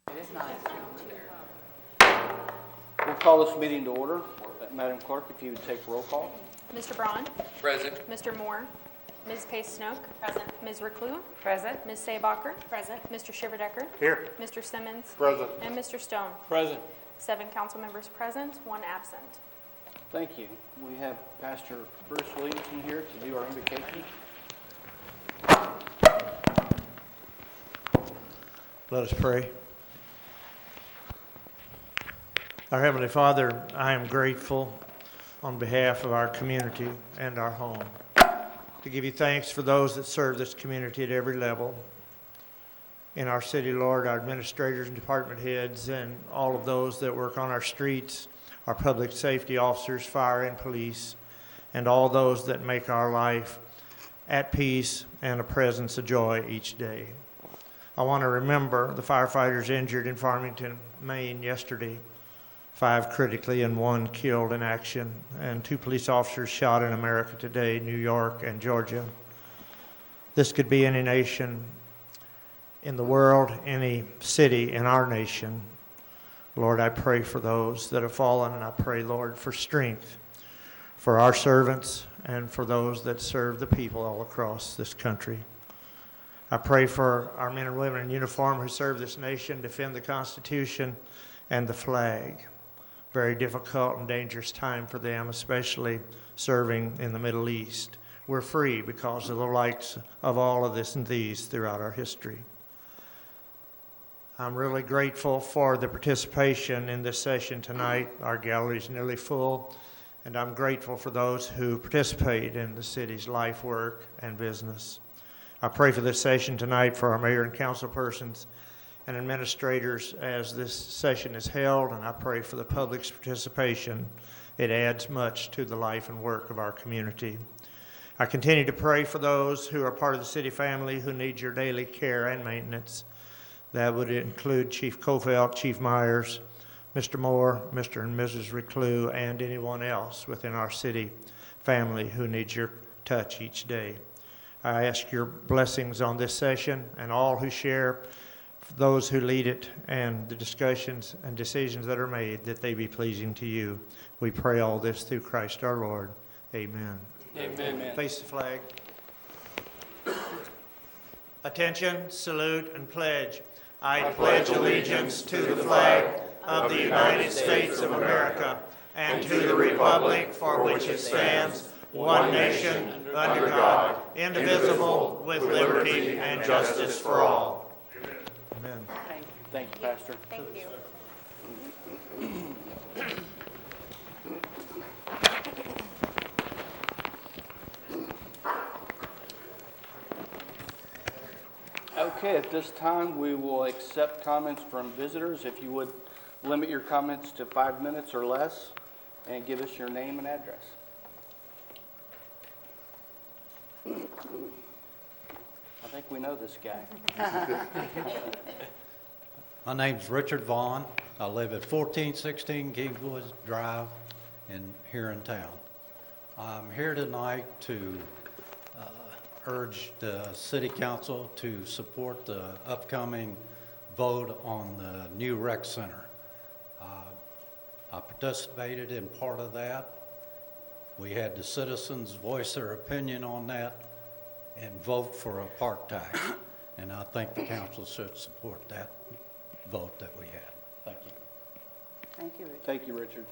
It is nice. We'll call this meeting to order. Madam Clerk, if you would take roll call. Mr. Braun? Present. Mr. Moore? Ms. Pace-Snook? Present. Ms. Reclus? Present. Ms. Seebacher? Present. Mr. Shiverdecker? Here. Mr. Simmons? Present. And Mr. Stone. Present. 7 council members present, 1 absent. Thank you. We have Pastor Bruce Williamson here to do our invocation. Let us pray. Our Heavenly Father, I am grateful on behalf of our community and our home to give you thanks for those that serve this community at every level. In our city, Lord, our administrators and department heads and all of those that work on our streets, our public safety officers, fire and police, and all those that make our life at peace and a presence of joy each day. I want to remember the firefighters injured in Farmington, Maine yesterday, 5 critically and 1 killed in action, and 2 police officers shot in America today, New York and Georgia. This could be any nation in the world, any city in our nation. Lord, I pray for those that have fallen, and I pray, Lord, for strength for our servants and for those that serve the people all across this country. I pray for our men and women in uniform who serve this nation, defend the Constitution and the flag. Very difficult and dangerous time for them, especially serving in the Middle East. We're free because of the likes of all of this and these throughout our history. I'm really grateful for the participation in this session tonight. Our gallery is nearly full, and I'm grateful for those who participate in the city's life, work, and business. I pray for this session tonight for our mayor and council persons and administrators as this session is held, and I pray for the public's participation. It adds much to the life and work of our community. I continue to pray for those who are part of the city family who need your daily care and maintenance. That would include Chief Kofelt, Chief Myers, Mr. Moore, Mr. and Mrs. Reclus, and anyone else within our city family who needs your touch each day. I ask your blessings on this session and all who share, those who lead it, and the discussions and decisions that are made, that they be pleasing to you. We pray all this through Christ our Lord. Amen. Amen. Face the flag. Attention, salute, and pledge. I pledge allegiance to the flag of the United States of America and to the republic for which it stands, one nation, under God, indivisible, with liberty and justice for all. Amen. Thank you, Pastor. Thank you. Okay, at this time, we will accept comments from visitors. If you would limit your comments to 5 minutes or less, and give us your name and address. I think we know this guy. My name's Richard Vaughn. I live at 1416 Kingswood Drive here in town. I'm here tonight to urge the City Council to support the upcoming vote on the new rec center. I participated in part of that. We had the citizens voice their opinion on that and vote for a park tax. And I think the council should support that vote that we had. Thank you. Thank you, Richard. Thank you, Richard.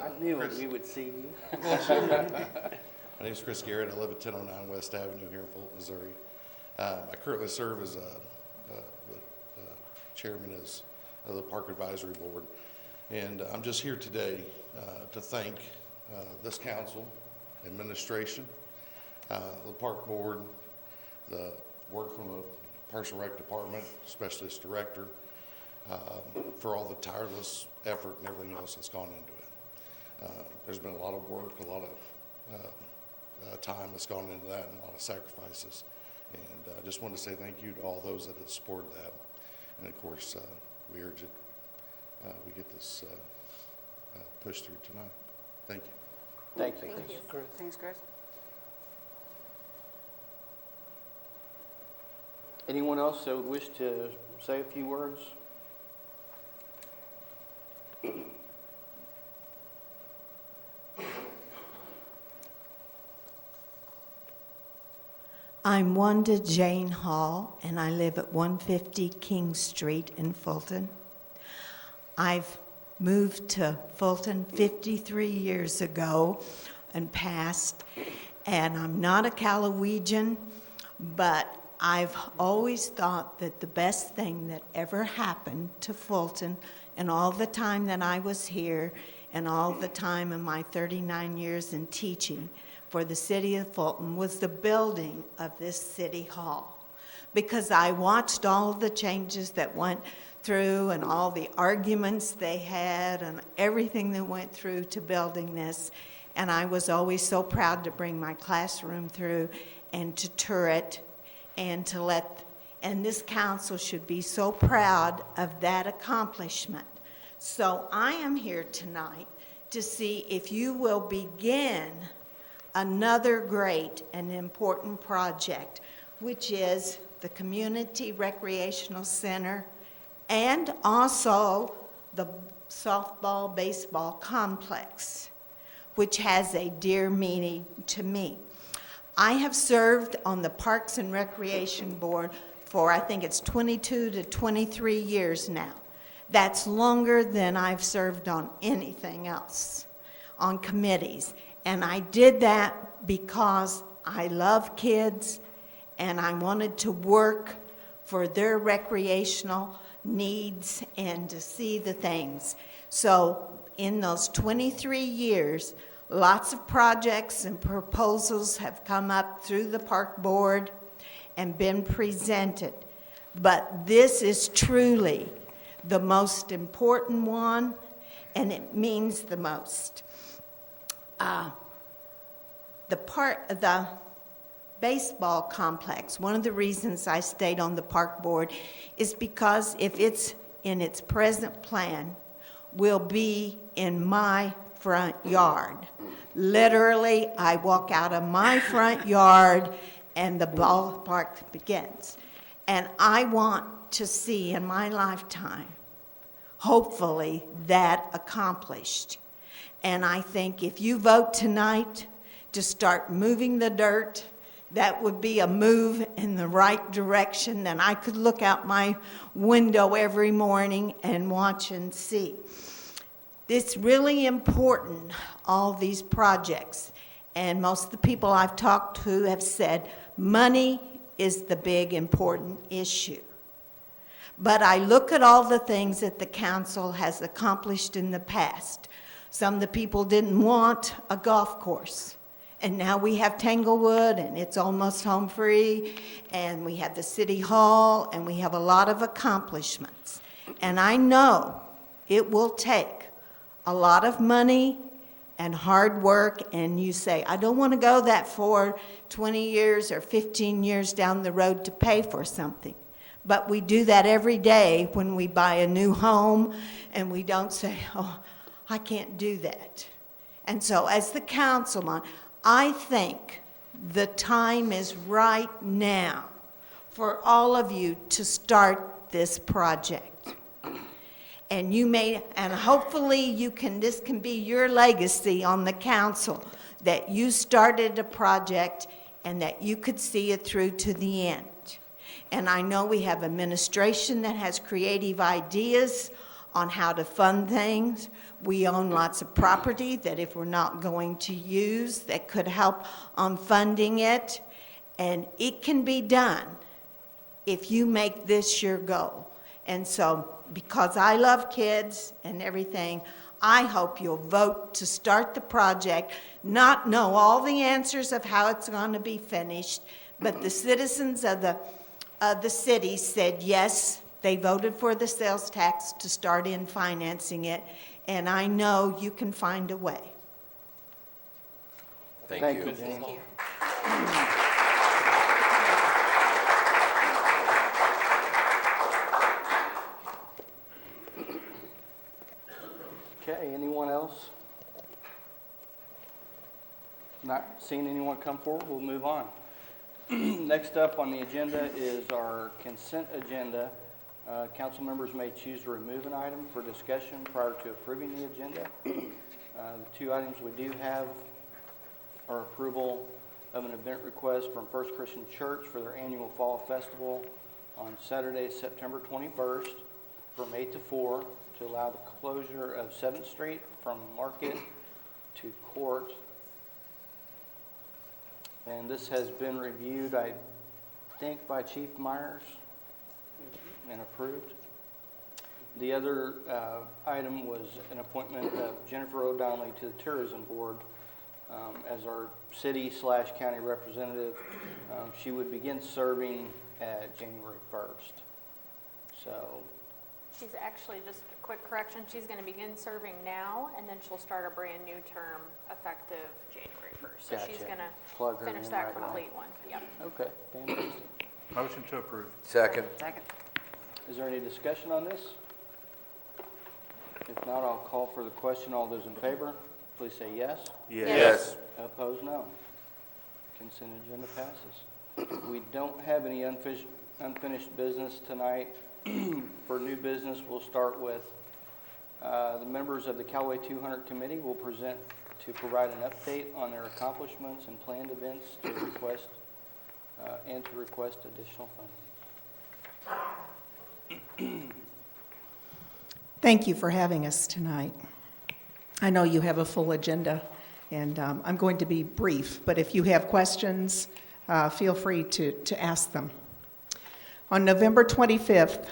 I knew we would see you. My name is Chris Garrett. I live at 1009 West Avenue here in Fulton, Missouri. I currently serve as the chairman of the Park Advisory Board. And I'm just here today to thank this council, administration, the park board, the work from the Parks and Rec Department, specialist director, for all the tireless effort and everything else that's gone into it. There's been a lot of work, a lot of time that's gone into that, and a lot of sacrifices. And I just want to say thank you to all those that have supported that. And of course, we urge it, we get this pushed through tonight. Thank you. Thank you. Thank you. Thanks, Chris. Anyone else that would wish to say a few words? I'm Wanda Jane Hall, and I live at 150 King Street in Fulton. I've moved to Fulton 53 years ago and passed, and I'm not a Calawegian, but I've always thought that the best thing that ever happened to Fulton in all the time that I was here and all the time in my 39 years in teaching for the city of Fulton was the building of this city hall. Because I watched all of the changes that went through and all the arguments they had and everything that went through to building this. And I was always so proud to bring my classroom through and to tour it and to and this council should be so proud of that accomplishment. So I am here tonight to see if you will begin another great and important project, which is the Community Recreational Center and also the softball, baseball complex, which has a dear meaning to me. I have served on the Parks and Recreation Board for, I think it's 22 to 23 years now. That's longer than I've served on anything else, on committees. And I did that because I love kids and I wanted to work for their recreational needs and to see the things. So in those 23 years, lots of projects and proposals have come up through the park board and been presented. But this is truly the most important one, and it means the most. The baseball complex, one of the reasons I stayed on the park board is because if it's in its present plan, will be in my front yard. Literally, I walk out of my front yard and the ballpark begins. And I want to see in my lifetime, hopefully, that accomplished. And I think if you vote tonight to start moving the dirt, that would be a move in the right direction. Then I could look out my window every morning and watch and see. It's really important, all these projects. And most of the people I've talked to have said money is the big important issue. But I look at all the things that the council has accomplished in the past. Some of the people didn't want a golf course. And now we have Tanglewood, and it's almost home free, and we have the city hall, and we have a lot of accomplishments. And I know it will take a lot of money and hard work, and you say, I don't want to go that for 20 years or 15 years down the road to pay for something. But we do that every day when we buy a new home, and we don't say, oh, I can't do that. And so as the councilman, I think the time is right now for all of you to start this project. And you may, and hopefully you can, this can be your legacy on the council, that you started a project and that you could see it through to the end. And I know we have administration that has creative ideas on how to fund things. We own lots of property that if we're not going to use, that could help on funding it. And it can be done if you make this your goal. And so, because I love kids and everything, I hope you'll vote to start the project, not know all the answers of how it's going to be finished, but the citizens of the city said yes, they voted for the sales tax to start in financing it, and I know you can find a way. Thank you, Jane. Thank you. Okay, anyone else? Not seeing anyone come forward, we'll move on. Next up on the agenda is our consent agenda. Council members may choose to remove an item for discussion prior to approving the agenda. The two items we do have are approval of an event request from First Christian Church for their annual Fall Festival on Saturday, September 21st from 8 to 4 to allow the closure of 7th Street from Market to Court. And this has been reviewed, I think, by Chief Myers and approved. The other item was an appointment of Jennifer O'Donnelly to the Tourism Board as our city/county representative. She would begin serving at January 1st. So, She's actually, just a quick correction, she's going to begin serving now, and then she'll start a brand-new term effective January 1st. So she's Gotcha. going Plug her to finish in that right away. complete one. Yep. okay, fantastic. Motion to approve. Second. Second. Is there any discussion on this? If not, I'll call for the question. All those in favor, please say yes. Yes. Opposed, no. Consent agenda passes. We don't have any unfinished business tonight. For new business, we'll start with the members of the Callaway 200 Committee will present to provide an update on their accomplishments and planned events to request additional funding. Thank you for having us tonight. I know you have a full agenda, and I'm going to be brief, but if you have questions, feel free to ask them. On November 25th,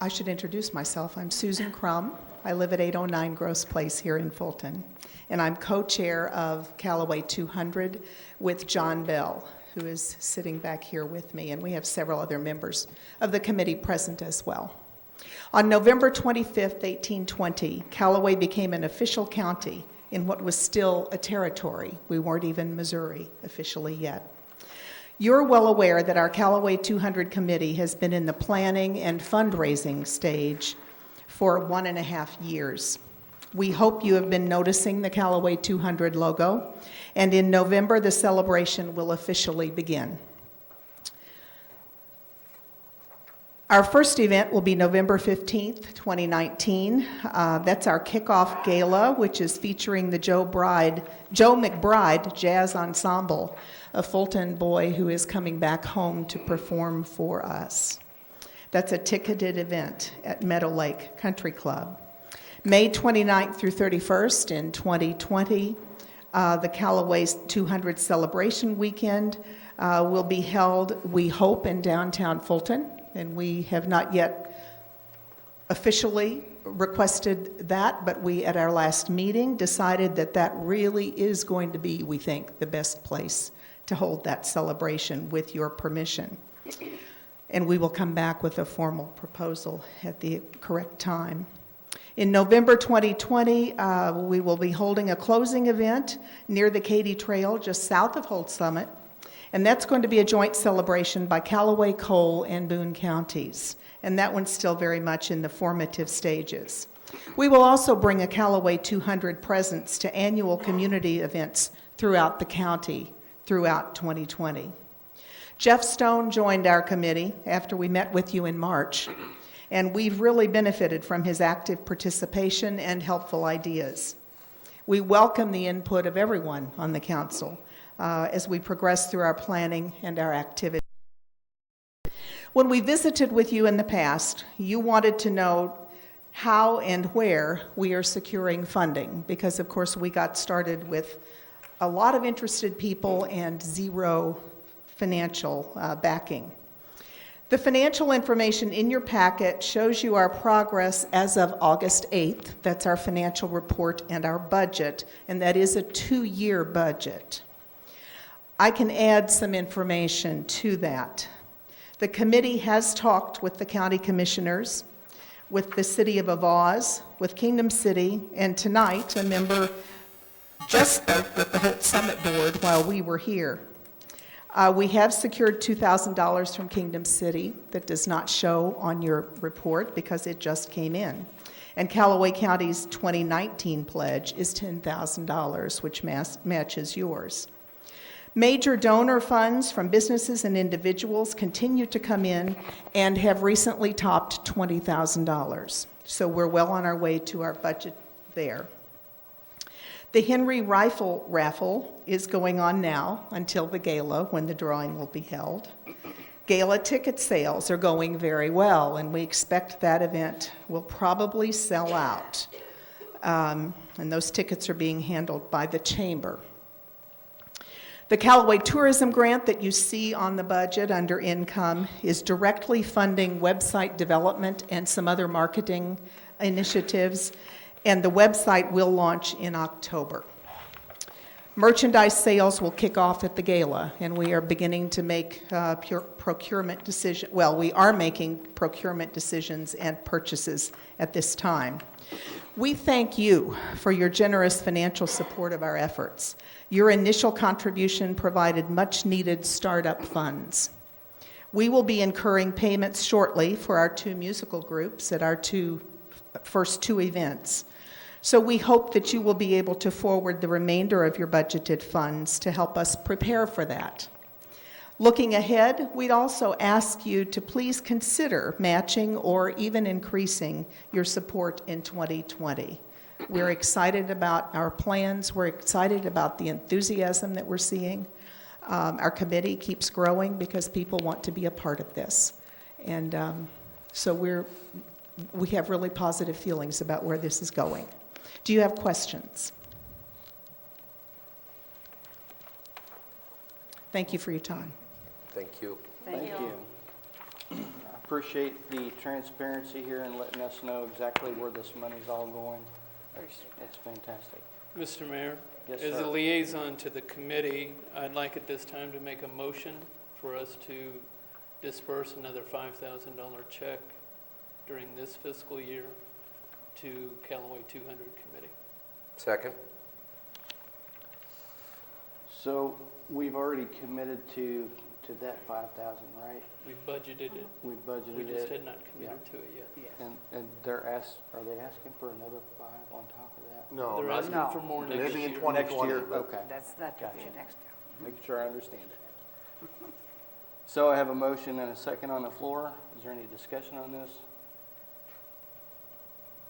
I should introduce myself. I'm Susan Crum. I live at 809 Grosse Place here in Fulton, and I'm co-chair of Callaway 200 with John Bell, who is sitting back here with me, and we have several other members of the committee present as well. On November 25th, 1820, Callaway became an official county in what was still a territory. We weren't even Missouri officially yet. You're well aware that our Callaway 200 Committee has been in the planning and fundraising stage for 1.5 years. We hope you have been noticing the Callaway 200 logo, and in November, the celebration will officially begin. Our first event will be November 15th, 2019. That's our kickoff gala, which is featuring the Joe McBride Jazz Ensemble, a Fulton boy who is coming back home to perform for us. That's a ticketed event at Meadow Lake Country Club. May 29th through 31st in 2020, the Callaway 200 Celebration Weekend will be held, we hope, in downtown Fulton, and we have not yet officially requested that, but we, at our last meeting, decided that that really is going to be, we think, the best place to hold that celebration with your permission. And we will come back with a formal proposal at the correct time. In November 2020, we will be holding a closing event near the Katy Trail, just south of Holt Summit, and that's going to be a joint celebration by Callaway, Cole, and Boone counties, and that one's still very much in the formative stages. We will also bring a Callaway 200 presence to annual community events throughout the county throughout 2020. Jeff Stone joined our committee after we met with you in March, and we've really benefited from his active participation and helpful ideas. We welcome the input of everyone on the council as we progress through our planning and our activities. When we visited with you in the past, you wanted to know how and where we are securing funding, because of course we got started with a lot of interested people and zero financial backing. The financial information in your packet shows you our progress as of August 8th. That's our financial report and our budget, and that is a 2-year budget. I can add some information to that. The committee has talked with the county commissioners, with the city of Avaz, with Kingdom City, and tonight a member just spoke with the Holt Summit Board while we were here. We have secured $2,000 from Kingdom City that does not show on your report because it just came in. And Callaway County's 2019 pledge is $10,000, which matches yours. Major donor funds from businesses and individuals continue to come in and have recently topped $20,000. So we're well on our way to our budget there. The Henry Rifle Raffle is going on now until the gala, when the drawing will be held. Gala ticket sales are going very well, and we expect that event will probably sell out. And those tickets are being handled by the Chamber. The Callaway Tourism Grant that you see on the budget under income is directly funding website development and some other marketing initiatives, and the website will launch in October. Merchandise sales will kick off at the gala, and we are beginning to make procurement decisions. Well, we are making procurement decisions and purchases at this time. We thank you for your generous financial support of our efforts. Your initial contribution provided much-needed startup funds. We will be incurring payments shortly for our 2 musical groups at our first two events. So we hope that you will be able to forward the remainder of your budgeted funds to help us prepare for that. Looking ahead, we'd also ask you to please consider matching or even increasing your support in 2020. We're excited about our plans. We're excited about the enthusiasm that we're seeing. Our committee keeps growing because people want to be a part of this. And so we have really positive feelings about where this is going. Do you have questions? Thank you for your time. Thank you. Thank you. I appreciate the transparency here and letting us know exactly where this money's all going. It's fantastic. Mr. Mayor? Yes, As sir. a liaison to the committee, I'd like at this time to make a motion for us to disperse another $5,000 check during this fiscal year to Callaway 200 Committee. Second? So we've already committed to that 5,000, right? We've budgeted it. We budgeted We just it. had not committed to it yet. And are they asking for another 5 on top of that? No, They're asking No. for more Maybe next in year. 2020. Next year, but- okay. That's not Gotcha. next year. Making sure I understand it. So I have a motion and a second on the floor. Is there any discussion on this?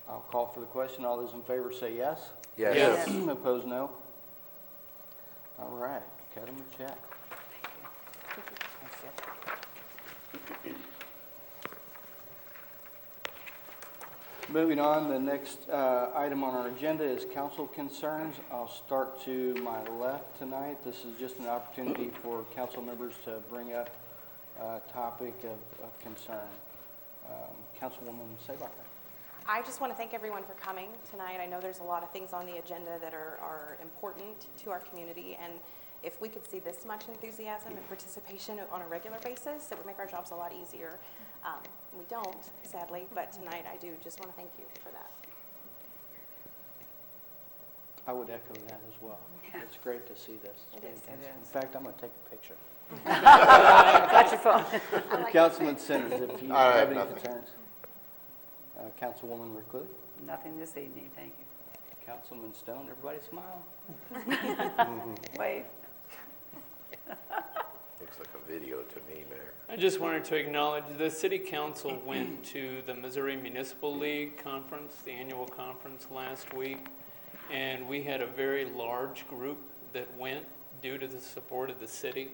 I'll call for the question. All those in favor say yes. Yes. Yes. Opposed, no. All right, cut them a check. Thanks, Jeff. Moving on, the next item on our agenda is council concerns. I'll start to my left tonight. This is just an opportunity for council members to bring up a topic of concern. Councilwoman Sabacher. I just want to thank everyone for coming tonight. I know there's a lot of things on the agenda that are important to our community, and if we could see this much enthusiasm and participation on a regular basis, it would make our jobs a lot easier. We don't, sadly, but tonight I do just want to thank you for that. I would echo that as well. It's great to see this. It is. It In is. fact, I'm going to take a picture. Got your phone. I like Councilman Simmons, if you I have have any nothing. concerns. Councilwoman Recluse, Nothing this evening, thank you. Councilman Stone, everybody smile. Wave. Looks like a video to me, Mayor. I just wanted to acknowledge the City Council went to the Missouri Municipal League Conference, the annual conference last week, and we had a very large group that went due to the support of the city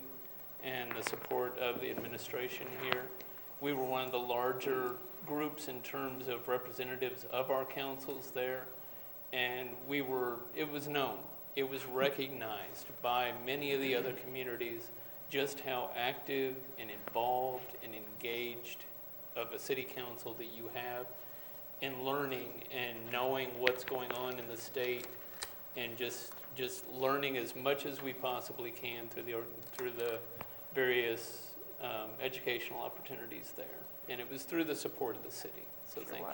and the support of the administration here. We were one of the larger groups in terms of representatives of our councils there, and it was known, it was recognized by many of the other communities just how active and involved and engaged of a city council that you have in learning and knowing what's going on in the state and just learning as much as we possibly can through the various educational opportunities there. And it was through the support of the city, so thank you.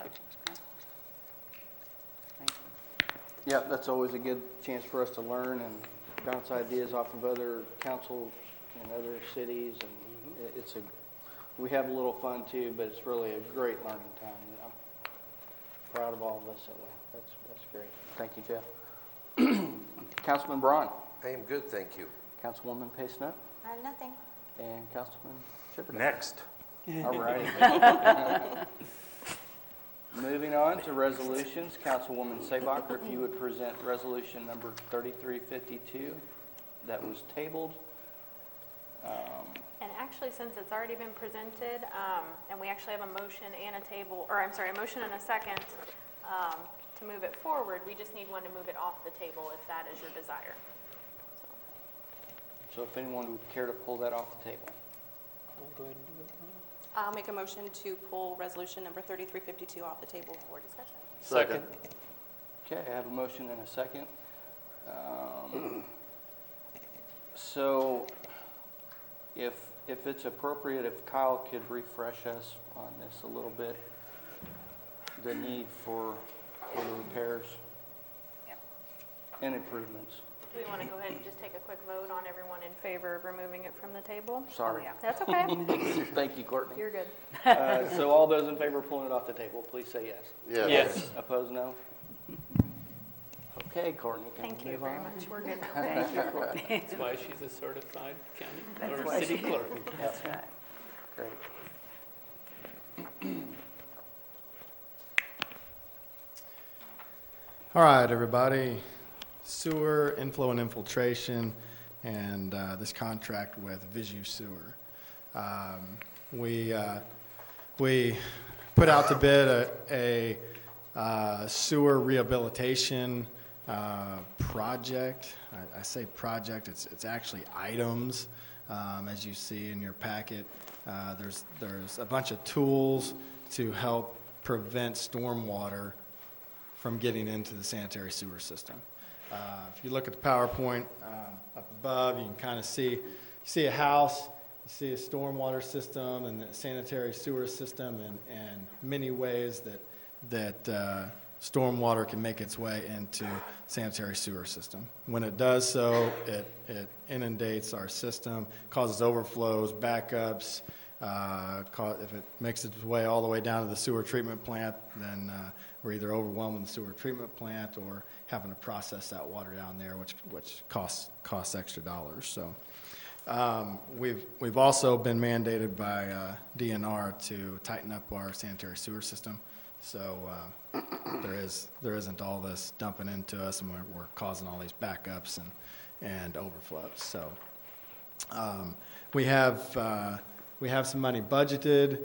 Thank you. Yeah, that's always a good chance for us to learn and bounce ideas off of other councils in other cities, and we have a little fun too, but it's really a great learning time. I'm proud of all of us that way. That's great. Thank you, Jeff. Councilman Braun. I am good, thank you. Councilwoman Pace-Nutt, Nothing. and Councilman Sugar. Next. All righty. Moving on to resolutions, Councilwoman Sabacher, if you would present resolution number 3352 that was tabled. And actually, since it's already been presented, and we actually have a motion and a table, or I'm sorry, a motion and a second to move it forward, we just need one to move it off the table if that is your desire. So if anyone would care to pull that off the table. I'll go ahead and do it. I'll make a motion to pull resolution number 3352 off the table for discussion. Second. Okay, I have a motion and a second. So if it's appropriate, if Kyle could refresh us on this a little bit, the need for the repairs and improvements. Do we want to go ahead and just take a quick vote on everyone in favor of removing it from the table? Sorry. That's okay. Thank you, Courtney. You're good. So all those in favor of pulling it off the table, please say yes. Yes. Opposed, no? Okay, Courtney, can Thank we you move very on? much. We're good now. Thank you, Courtney. That's why she's a certified county That's or why city she- clerk. That's right. Great. All right, everybody. Sewer inflow and infiltration, and this contract with Visu Sewer. We put out to bid a sewer rehabilitation project. I say project, it's actually items. As you see in your packet, there's a bunch of tools to help prevent stormwater from getting into the sanitary sewer system. If you look at the PowerPoint up above, you can kind of see a house, you see a stormwater system and a sanitary sewer system, and many ways that stormwater can make its way into sanitary sewer system. When it does so, it inundates our system, causes overflows, backups. If it makes its way all the way down to the sewer treatment plant, then we're either overwhelming the sewer treatment plant or having to process that water down there, which costs extra dollars. So we've also been mandated by DNR to tighten up our sanitary sewer system. So there isn't all this dumping into us, and we're causing all these backups and overflows. So we have some money budgeted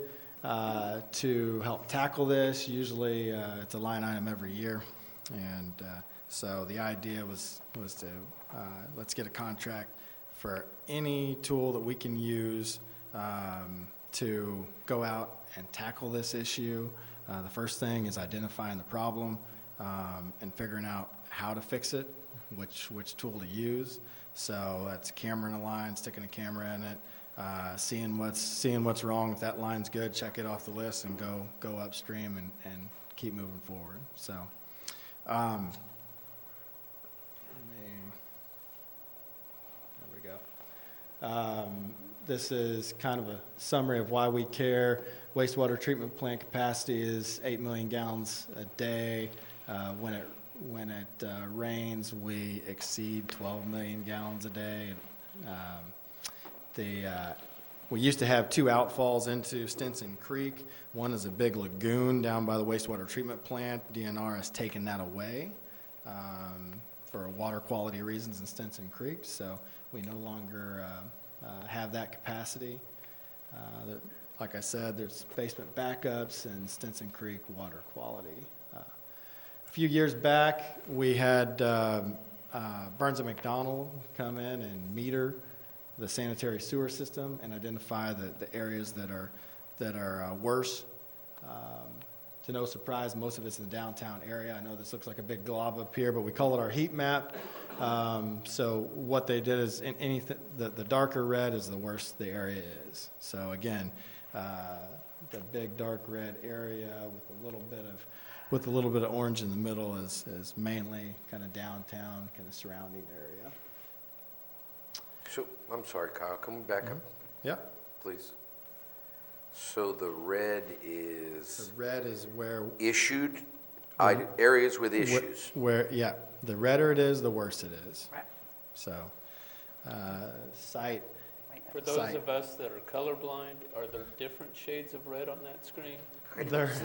to help tackle this. Usually it's a line item every year, and so the idea was to let's get a contract for any tool that we can use to go out and tackle this issue. The first thing is identifying the problem and figuring out how to fix it, which tool to use. So that's camera in a line, sticking a camera in it, seeing what's wrong. If that line's good, check it off the list and go upstream and keep moving forward. So there we go. This is kind of a summary of why we care. Wastewater treatment plant capacity is 8 million gallons a day. When it rains, we exceed 12 million gallons a day. We used to have two outfalls into Stinson Creek. One is a big lagoon down by the wastewater treatment plant. DNR has taken that away for water quality reasons in Stinson Creek, so we no longer have that capacity. Like I said, there's basement backups and Stinson Creek water quality. A few years back, we had Burns & McDonnell come in and meter the sanitary sewer system and identify the areas that are worse. To no surprise, most of it's in the downtown area. I know this looks like a big glob up here, but we call it our heat map. So what they did is the darker red is the worse the area is. So again, the big dark red area with a little bit of orange in the middle is mainly kind of downtown, kind of surrounding area. So, I'm sorry, Kyle, can we back up, Yeah. please? So the red is The red is where issued, areas with issues. the redder it is, the worse it is. Right. So, site. For those Site. of us that are colorblind, are there different shades of red on that screen? They're, Or is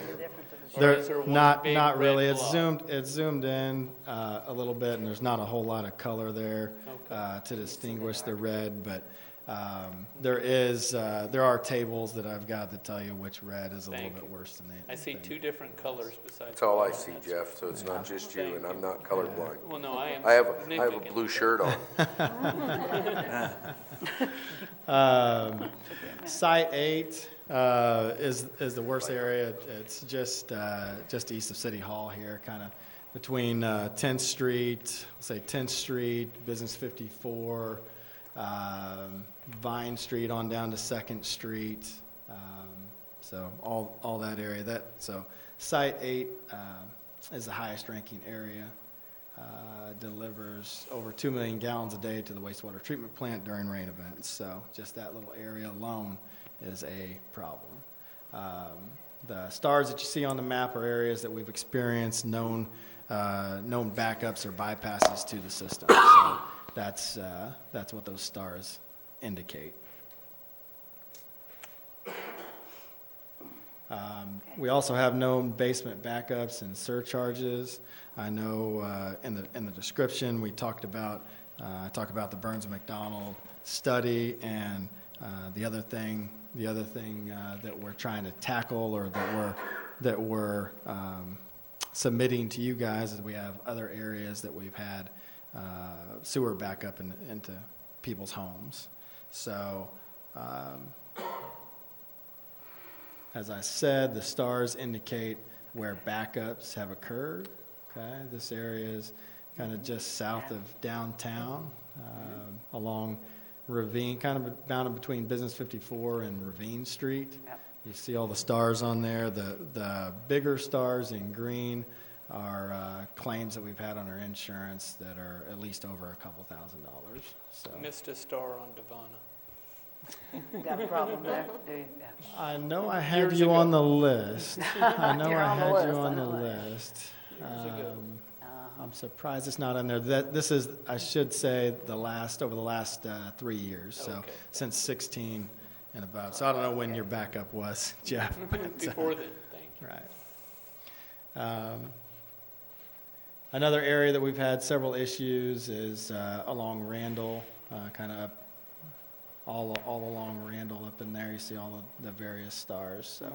there they're one not, big not really. red It's blob? zoomed in a little bit, and there's not a whole lot of color there to distinguish the red, but there are tables that I've got to tell you which red is a little Thank bit you. worse than the. I see than- two different colors besides. That's all I the see, one on that Jeff, so it's not just you, and I'm not colorblind. screen. Well, no, I am I have a significant. blue shirt on. Site 8 is the worst area. It's just east of City Hall here, kind of between 10th Street, say 10th Street, Business 54, Vine Street on down to 2nd Street. So all that area. So Site 8 is the highest ranking area. Delivers over 2 million gallons a day to the wastewater treatment plant during rain events. So just that little area alone is a problem. The stars that you see on the map are areas that we've experienced known backups or bypasses to the system. So that's what those stars indicate. We also have known basement backups and surcharges. I know in the description we talk about the Burns and McDonald study, and the other thing that we're trying to tackle, or that we're submitting to you guys, is we have other areas that we've had sewer backup into people's homes. So. As I said, the stars indicate where backups have occurred. Okay, this area is kind of just south of downtown, along Ravine, kind of bounded between Business 54 and Ravine Street. Yep. You see all the stars on there. The bigger stars in green are claims that we've had on our insurance that are at least over $2,000. So Missed a star on Devana. Got a problem there, do you? Yeah. I know I had Years you ago. on the list. I know You're I on the had list, you I on the know that. list. Years ago. I'm surprised it's not on there. This is, I should say, over the last 3 years. So Okay. since 16 and above. So I don't know when your backup was, Jeff. but, Before then, thank you. Right. Another area that we've had several issues is along Randall, kind of all along Randall up in there. You see all the various stars. So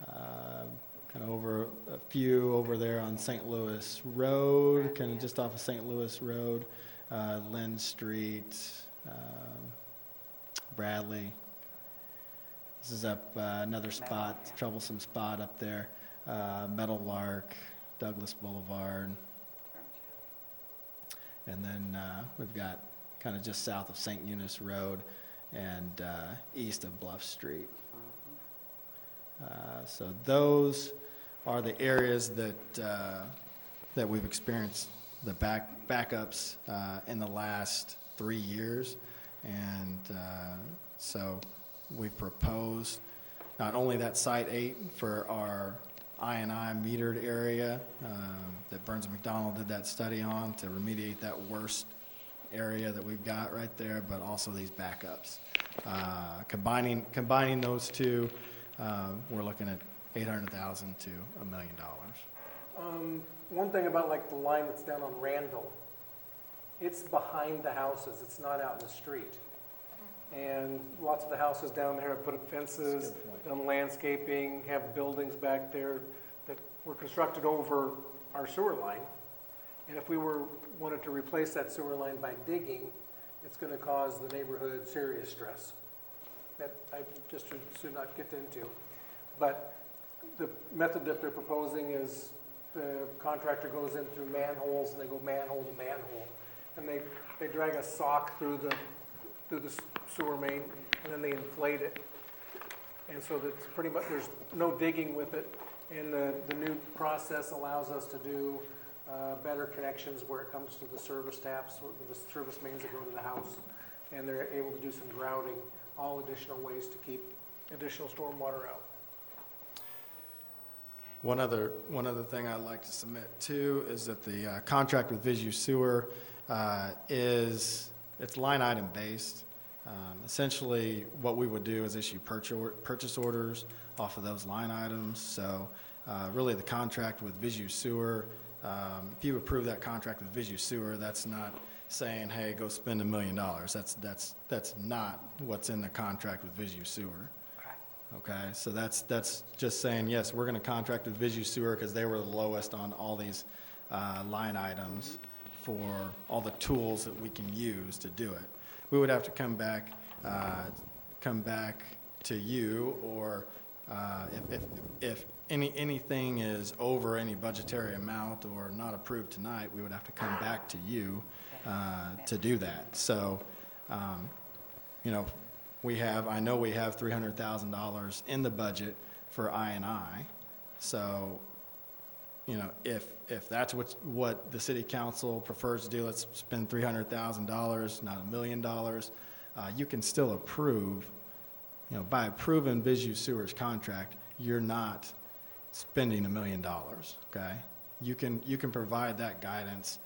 kind of over a few over there on St. Louis Road, kind of just off of St. Louis Road, Lynn Street, Bradley. This is up another spot, troublesome spot up there. Meadow Lark, Douglas Boulevard. And then we've got kind of just south of St. Eunice Road and east of Bluff Street. So those are the areas that we've experienced the backups in the last 3 years. And so we've proposed not only that Site 8 for our I&I metered area that Burns and McDonald did that study on to remediate that worst area that we've got right there, but also these backups. Combining those two, we're looking at $800,000 to $1 million. One thing about like the line that's down on Randall, it's behind the houses, it's not out in the street. And lots of the houses down there have put up fences, done landscaping, have buildings back there that were constructed over our sewer line. And if we wanted to replace that sewer line by digging, it's going to cause the neighborhood serious stress that I just should not get into. But the method that they're proposing is the contractor goes in through manholes, and they go manhole to manhole. And they drag a sock through the sewer main, and then they inflate it. And so that's pretty much, there's no digging with it. And the new process allows us to do better connections where it comes to the service taps, or the service mains that go to the house. And they're able to do some grouting, all additional ways to keep additional stormwater out. One other thing I'd like to submit too is that the contract with Visu Sewer is it's line item based. Essentially, what we would do is issue purchase orders off of those line items. So really the contract with Visu Sewer, if you approve that contract with Visu Sewer, that's not saying, hey, go spend $1 million. That's not what's in the contract with Visu Sewer. Okay, so that's just saying, yes, we're going to contract with Visu Sewer because they were the lowest on all these line items for all the tools that we can use to do it. We would have to come back to you, or if anything is over any budgetary amount or not approved tonight, we would have to come back to you to do that. So, you know, I know we have $300,000 in the budget for I&I. So, you know, if that's what the city council prefers to do, let's spend $300,000, not $1 million. You can still approve, you know, by approving Visu Sewer's contract, you're not spending $1 million, okay? You can provide that guidance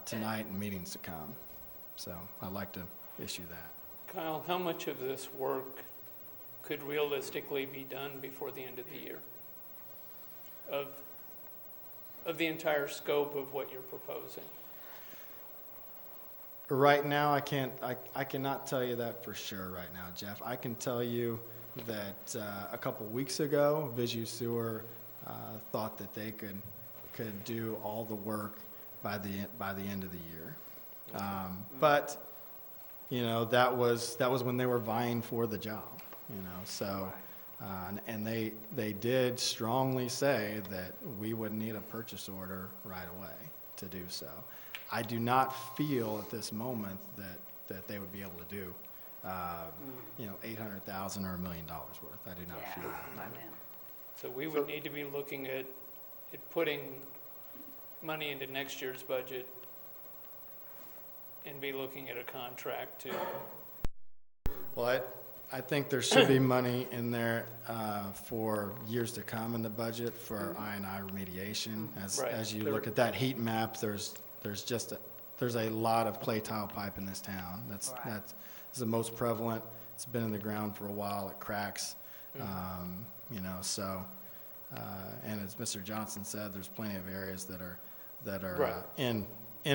tonight in meetings to come. So I'd like to issue that. Kyle, how much of this work could realistically be done before the end of the year? Of the entire scope of what you're proposing? Right now, I cannot tell you that for sure right now, Jeff. I can tell you that a couple weeks ago, Visu Sewer thought that they could do all the work by the end of the year. But you know, that was when they were vying for the job, you know, so, and they did strongly say that we would need a purchase order right away to do so. I do not feel at this moment that they would be able to do, you know, $800,000 or $1 million worth. I do not feel that. So we would need to be looking at putting money into next year's budget and be looking at a contract to... Well, I think there should be money in there for years to come in the budget for I&I remediation. As you look at that heat map, there's a lot of clay tile pipe in this town. That's the most prevalent. It's been in the ground for a while. It cracks, you know. So, and as Mr. Johnson said, there's plenty of areas that are in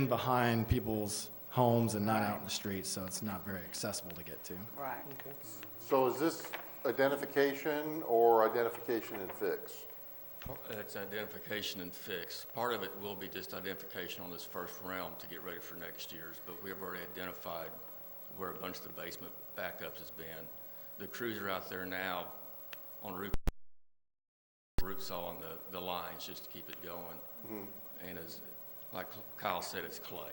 behind people's homes and not out in the streets, so it's not very accessible to get to. Right. Okay. So is this identification or identification and fix? It's identification and fix. Part of it will be just identification on this first round to get ready for next year's, but we have already identified where a bunch of the basement backups has been. The crews are out there now on root sawing the lines just to keep it going. And as like Kyle said, it's clay.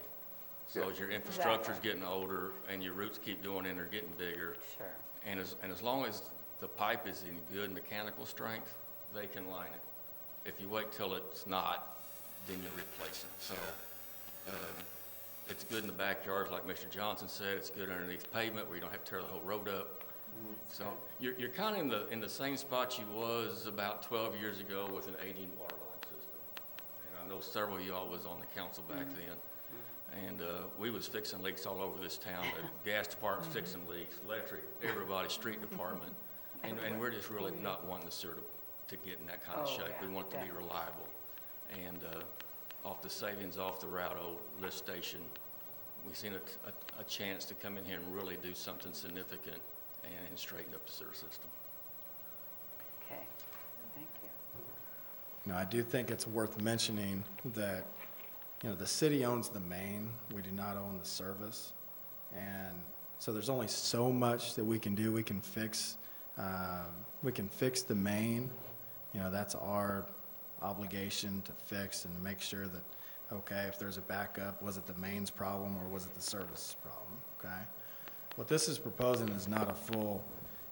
So as your infrastructure's getting older and your roots keep going in, they're getting bigger. Sure. And as long as the pipe is in good mechanical strength, they can line it. If you wait till it's not, then you replace it. So it's good in the backyards, like Mr. Johnson said. It's good underneath pavement where you don't have to tear the whole road up. So you're kind of in the same spot you was about 12 years ago with an aging water line system. And I know several of y'all was on the council back then. And we was fixing leaks all over this town. The gas department's fixing leaks, electric, everybody, street department. And we're just really not wanting the sewer to get in that kind of shape. We want it to be reliable. And off the savings off the route lift station, we've seen a chance to come in here and really do something significant and straighten up the sewer system. Okay, thank you. You know, I do think it's worth mentioning that, you know, the city owns the main. We do not own the service. And so there's only so much that we can do. We can fix the main. You know, that's our obligation to fix and make sure that, okay, if there's a backup, was it the main's problem or was it the service problem, okay? What this is proposing is not a full,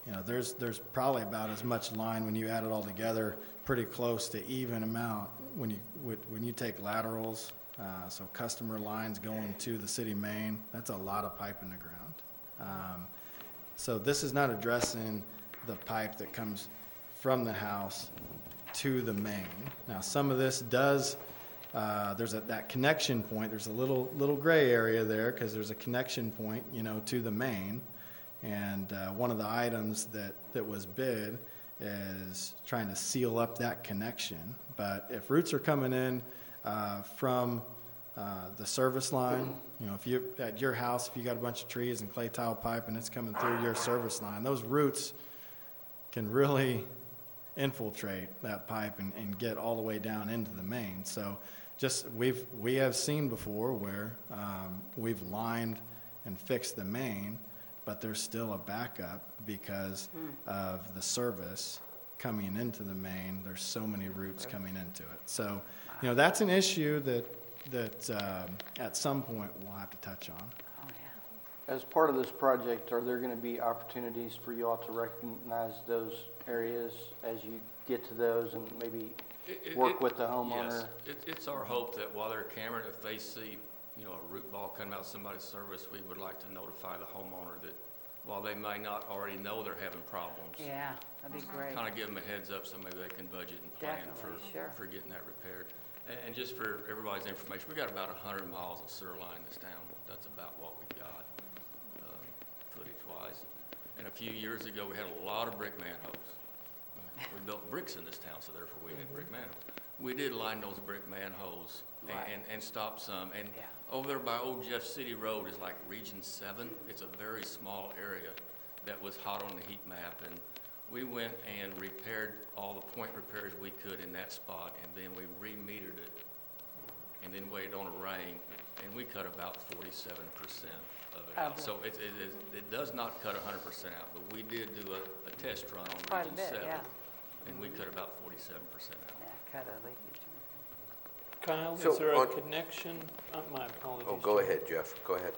you know, there's probably about as much line when you add it all together, pretty close to even amount when you take laterals, so customer lines going to the city main, that's a lot of pipe in the ground. So this is not addressing the pipe that comes from the house to the main. Now, some of this does there's that connection point. There's a little gray area there because there's a connection point, to the main. And one of the items that was bid is trying to seal up that connection. But if roots are coming in from the service line, if you, at your house, if you got a bunch of trees and clay tile pipe and it's coming through your service line, those roots can really infiltrate that pipe and get all the way down into the main. So we have seen before where we've lined and fixed the main, but there's still a backup because of the service coming into the main. There's so many roots coming into it. So, that's an issue that at some point we'll have to touch on. As part of this project, are there going to be opportunities for you all to recognize those areas as you get to those and maybe work with the homeowner? Yes, it's our hope that while they're cammering, if they see, a root ball coming out of somebody's service, we would like to notify the homeowner that while they may not already know they're having problems. Yeah, that'd be great. Kind of give them a heads up so maybe they can budget and plan Definitely, for getting that repaired. And just for everybody's information, we got about 100 miles of sewer line in this town. That's about what we got, footage-wise. And a few years ago, we had a lot of brick manholes. We built bricks in this town, so therefore we had brick manholes. We did line those brick manholes and stop some. And over there by Old Jeff City Road is like Region 7. It's a very small area that was hot on the heat map. And we went and repaired all the point repairs we could in that spot, and then we re-metered it and then waited on a rain, and we cut about 47% of it out. So it does not cut 100% out, but we did do a test run on Region 7, and we cut about 47% out. Yeah, cut a leakage. Kyle, So is there a on- connection? My apologies. Oh, go Jeff. ahead, Jeff, go ahead.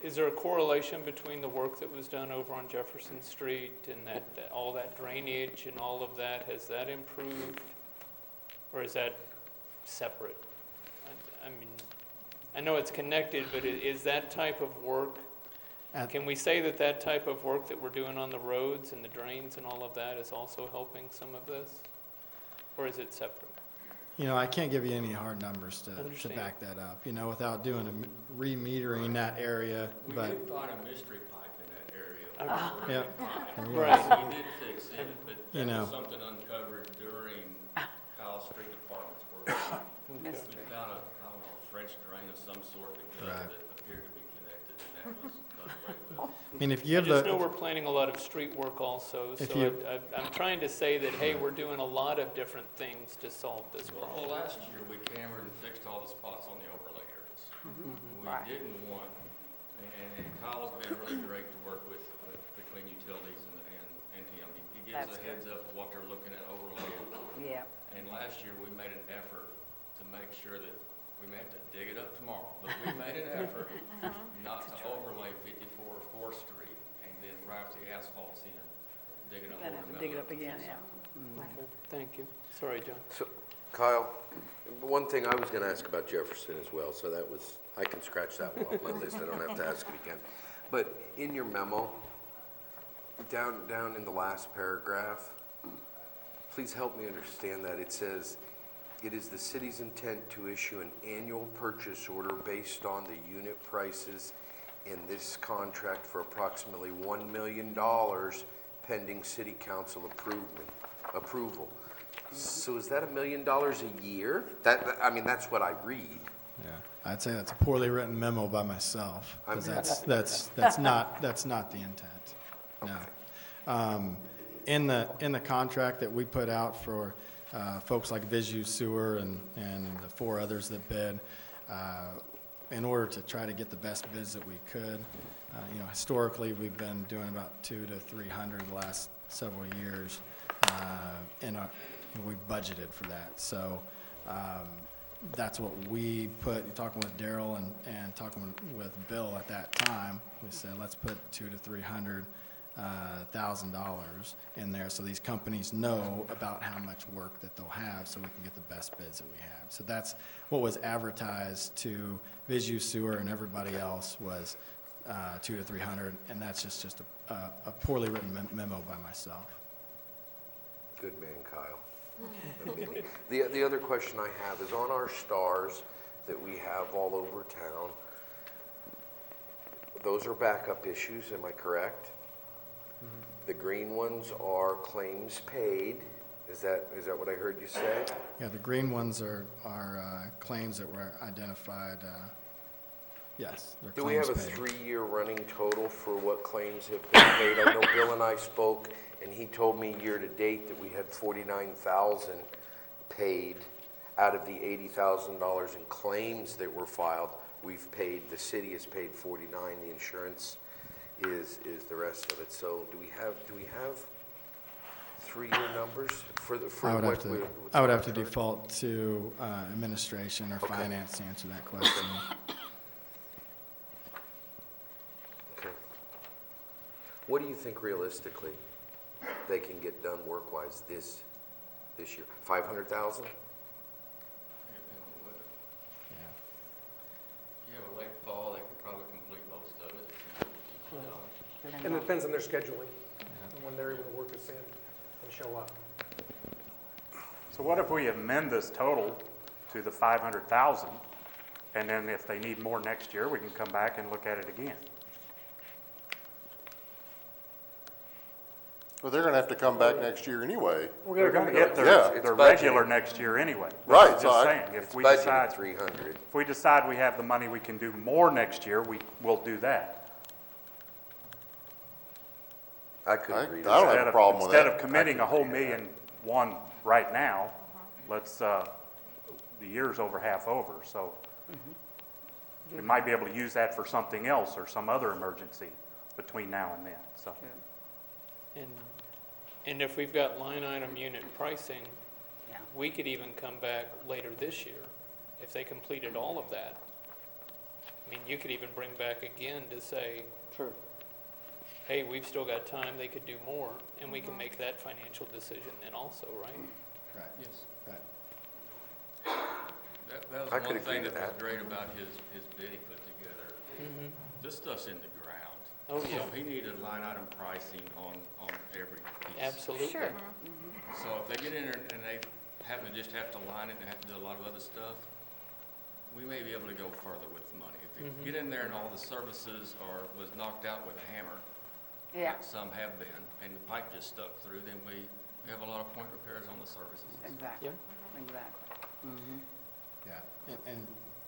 Is there a correlation between the work that was done over on Jefferson Street and that all that drainage and all of that? Has that improved, or is that separate? I mean, I know it's connected, but is that type of work? Can we say that type of work that we're doing on the roads and the drains and all of that is also helping some of this, or is it separate? I can't give you any hard numbers to back that up, without doing a re-metering that area, We but, did find a mystery pipe in that area. yeah. Right. We did fix it, but that was something uncovered during Kyle Street Department's work. We found a French drain of some sort that appeared to be connected, and that was done away with. I mean, if you I have just know we're planning a lot of street work also, If so you- I'm trying to say that, hey, we're doing a lot of different things to solve this Well, problem. last year, we cambered and fixed all the spots on the overlay areas. We didn't want, and Kyle's been really great to work with between utilities and him. He gives That's a heads up of what they're looking at overlaying. Yeah. And last year, we made an effort to make sure that, we may have to dig it up tomorrow, but we made an effort not to overlay 54 or 4th Street and then right after the asphalt's in, dig it up. Gonna over have the to dig it middle up again, yeah. Okay, thank you. Sorry, John. So, Kyle, one thing I was going to ask about Jefferson as well, so that was, I can scratch that one off my list, I don't have to ask it again. But in your memo, down in the last paragraph, please help me understand that. It says, it is the city's intent to issue an annual purchase order based on the unit prices in this contract for approximately $1 million pending city council approval. So is that $1 million a year? That's what I read. Yeah, I'd say that's a poorly written memo by myself, because that's not the intent, no. In the contract that we put out for folks like Visu Sewer and the 4 others that bid, in order to try to get the best bids that we could, historically, we've been doing about 200 to 300 the last several years, and we budgeted for that. So that's what we put, talking with Daryl and talking with Bill at that time, we said, let's put $200,000 to $300,000 in there so these companies know about how much work that they'll have so we can get the best bids that we have. So that's what was advertised to Visu Sewer and everybody else was 200 to 300, and that's just a poorly written memo by myself. Good man, Kyle. The other question I have is on our stars that we have all over town, those are backup issues, am I correct? The green ones are claims paid. Is that what I heard you say? Yeah, the green ones are claims that were identified, yes, they're Do we claims have a paid. 3-year running total for what claims have been paid? I know Bill and I spoke, and he told me year-to-date that we had $49,000 paid out of the $80,000 in claims that were filed. We've paid, the city has paid 49, the insurance is the rest of it. So do we have 3-year numbers for I would what have we- to, what's I would on have to current? default to administration or finance to answer that question. Okay. What do you think realistically they can get done work-wise this year? 500,000? You have a late fall, they could probably complete most of it. And it depends on their scheduling, and when they're able to work us in and show up. So what if we amend this total to the 500,000, and then if they need more next year, we can come back and look at it again? Well, they're gonna have to come back next year anyway. They're gonna get Yeah. their regular next year anyway. Right, Just so I- saying, if It's we budgeted decide, 300. if we decide we have the money, we can do more next year, will do that. I could agree to I don't that. have a problem with Instead that. of committing a whole $1,000,000 right now, let's, the year's over half over, so we might be able to use that for something else or some other emergency between now and then, so. And if we've got line item unit pricing, Yeah. we could even come back later this year if they completed all of that. I mean, you could even bring back again to say, True. hey, we've still got time, they could do more, and we can make that financial decision then also, right? Right. Yes. Right. That was I could one agree thing to that was that. great about his bid he put together. This stuff's in the ground. Oh, yeah. So he needed line item pricing on every piece. Absolutely. Sure. So if they get in there and they happen to just have to line it and have to do a lot of other stuff, we may be able to go further with the money. If you get in there and all the services was knocked out with a hammer, Yeah, like some have been, and the pipe just stuck through, then we have a lot of point repairs on the services. exactly, Yeah. exactly. Yeah,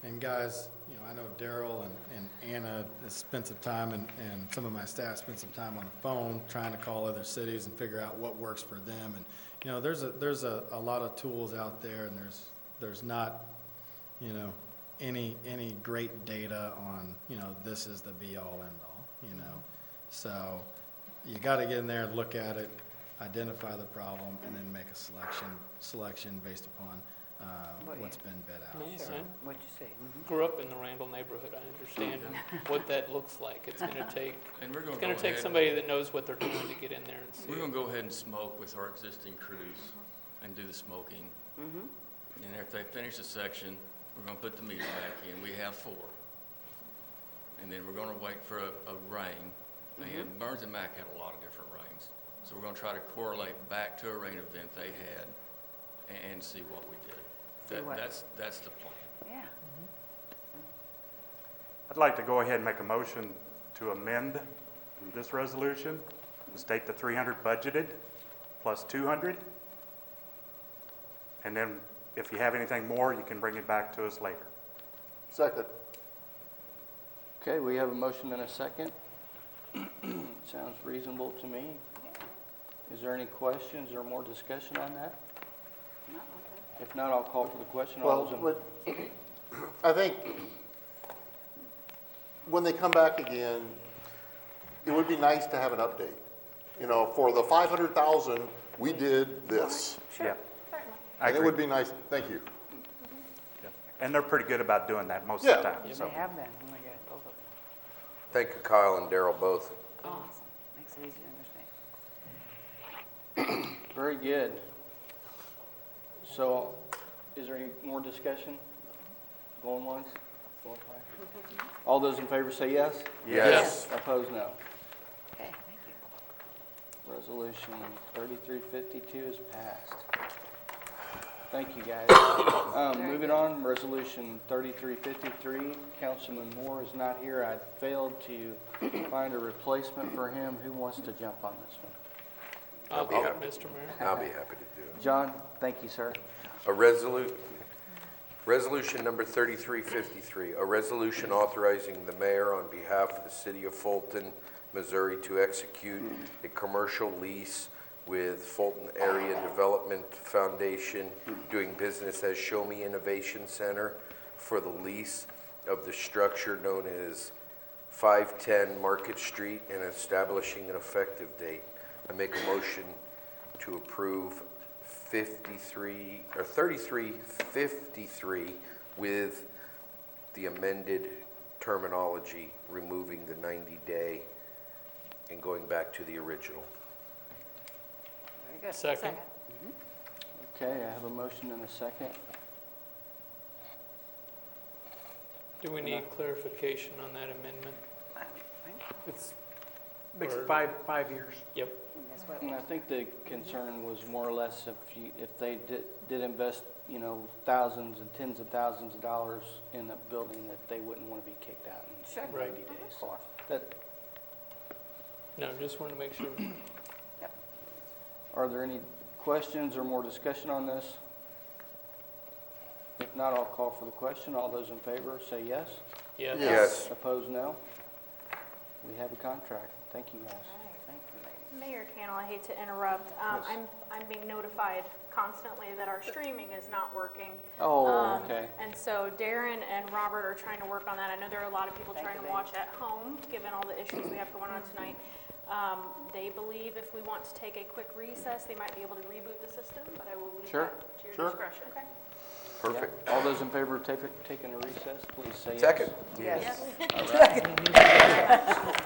and guys, you know, I know Daryl and Anna has spent some time, and some of my staff spent some time on the phone trying to call other cities and figure out what works for them. And, you know, there's a lot of tools out there, and there's not, you know, any great data on, you know, this is the be-all, end-all, you know. So you got to get in there and look at it, identify the problem, and then make a selection based upon what's been bid out. Yeah, So, I What'd you say? grew up in the Randall neighborhood, I understand what that looks like. It's gonna take, And we're it's gonna gonna go take ahead, somebody that knows what they're doing to get in there and see. we're gonna go ahead and smoke with our existing crews and do the smoking. And if they finish the section, we're gonna put the meter back in. We have 4. And then we're gonna wait for a rain. And Burns and Mac had a lot of different rains. So we're gonna try to correlate back to a rain event they had and see what we did. That's the plan. Yeah. I'd like to go ahead and make a motion to amend this resolution, to state the 300 budgeted plus 200. And then if you have anything more, you can bring it back to us later. Second. Okay, we have a motion and a second. Sounds reasonable to me. Is there any questions or more discussion on that? No, If not, I'll call for the question. All those Well, in- but I think when they come back again, it would be nice to have an update. You know, for the 500,000, we did this. Yeah, Certainly. I And it agree. would be nice, thank you. Yeah. And they're pretty good about doing that most of the Yeah. time, They so. have been, oh my God, both of them. Thank you, Kyle and Daryl, both. Awesome, makes it easy to understand. Very good. So, is there any more discussion? Going once? Going twice? All those in favor say yes? Yes. Opposed, no. Okay, thank you. Resolution 3352 is passed. Thank you, guys. Moving on, Resolution 3353, Councilman Moore is not here. I failed to find a replacement for him. Who wants to jump on this one? I'll be do it, happy. Mr. Mayor. I'll be happy to do it. John, thank you, sir. Resolution number 3353, a resolution authorizing the mayor on behalf of the city of Fulton, Missouri, to execute a commercial lease with Fulton Area Development Foundation, doing business as Show Me Innovation Center, for the lease of the structure known as 510 Market Street and establishing an effective date. I make a motion to approve 3353 with the amended terminology, removing the 90-day and going back to the original. Very good. Second. Okay, I have a motion and a second. Do we need clarification on that amendment? It's, makes Or- it five years. Yep. That's what And I think the concern was more or less if they did invest, thousands and tens of thousands of dollars in a building, that they wouldn't want to be kicked out in Sure. 90 days. Of course. No, just wanted to make sure. Are there any questions or more discussion on this? If not, I'll call for the question. All those in favor say yes. Yes. Yes. Opposed, no. We have a contract. Thank you, guys. Thank you, lady. Mayor Cannell, I hate to interrupt. Yes. I'm being notified constantly that our streaming is not working. Oh, okay. And so Darren and Robert are trying to work on that. I know there are a lot of people Thank trying you, to babe. watch at home, given all the issues we have going on tonight. They believe if we want to take a quick recess, they might be able to reboot the system, but I will leave Sure. that to your Sure. discretion. Perfect. Yeah. All those in favor of taking a recess, please say yes. Second? Yes. All right.